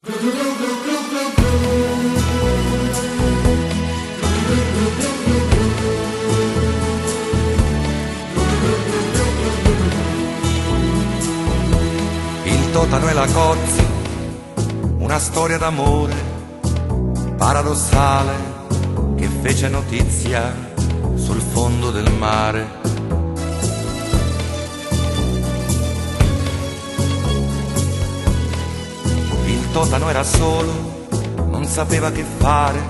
Il totano e la cozza, una storia d'amore paradossale che fece notizia sul fondo del mare. Il totano era solo, non sapeva che fare,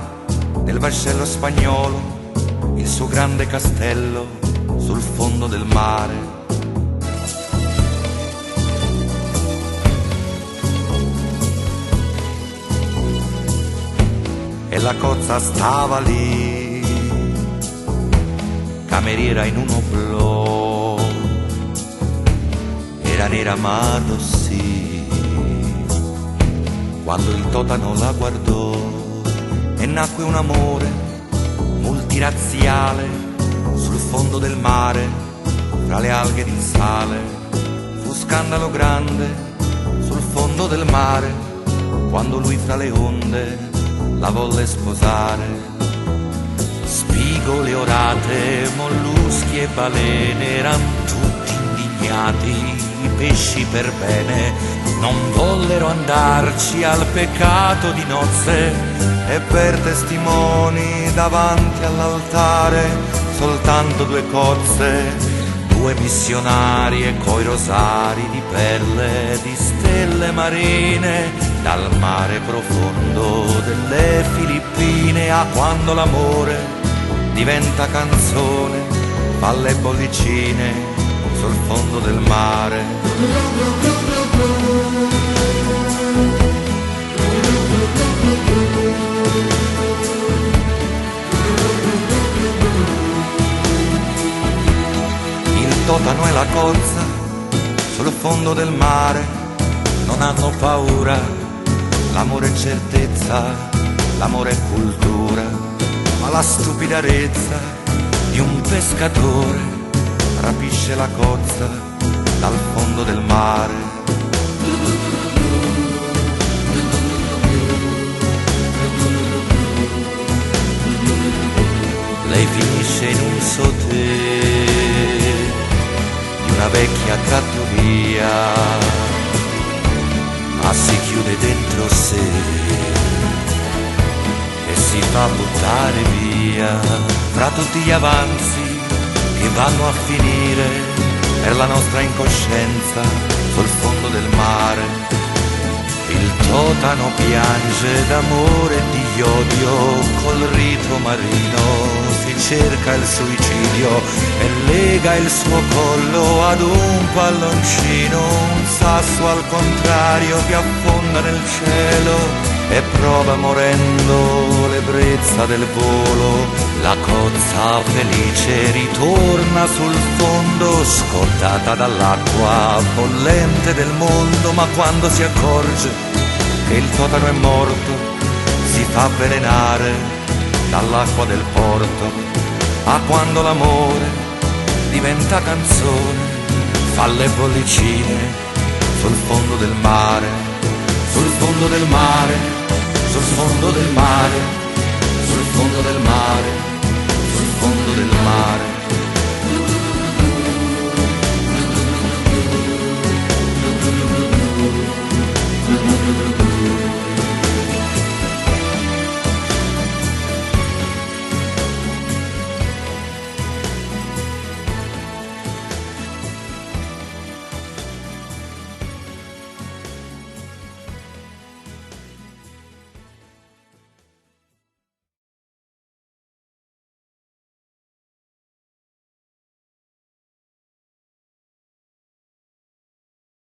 nel vascello spagnolo, il suo grande castello sul fondo del mare. E la cozza stava lì, cameriera in un oblò, era nera ma sì. Quando il totano la guardò e nacque un amore multirazziale sul fondo del mare, fra le alghe di sale. Fu scandalo grande sul fondo del mare, quando lui fra le onde la volle sposare. Spigole orate, molluschi e balene eran tutti indignati, i pesci per bene non vollero andarci al peccato di nozze, e per testimoni davanti all'altare soltanto due cozze, due missionarie coi rosari di perle, di stelle marine, dal mare profondo delle Filippine. A quando l'amore diventa canzone, fa le bollicine sul fondo del mare. Il totano e la cozza sul fondo del mare non hanno paura, l'amore è certezza, l'amore è cultura, ma la stupidezza di un pescatore rapisce la cozza dal fondo del mare. Lei finisce in un sauté di una vecchia trattoria, ma si chiude dentro sé e si fa buttare via fra tutti gli avanzi che vanno a finire per la nostra incoscienza sul fondo del mare. Il totano piange d'amore e di odio, col rito marino si cerca il suicidio e lega il suo collo ad un palloncino, un sasso al contrario che affonda nel cielo e prova morendo l'ebbrezza del volo. La cozza felice ritorna sul fondo, scordata dall'acqua bollente del mondo, ma quando si accorge che il totano è morto si fa avvelenare dall'acqua del porto. A quando l'amore diventa canzone, fa le bollicine sul fondo del mare, sul fondo del mare, sul fondo del mare, sul fondo del mare, sul fondo del mare.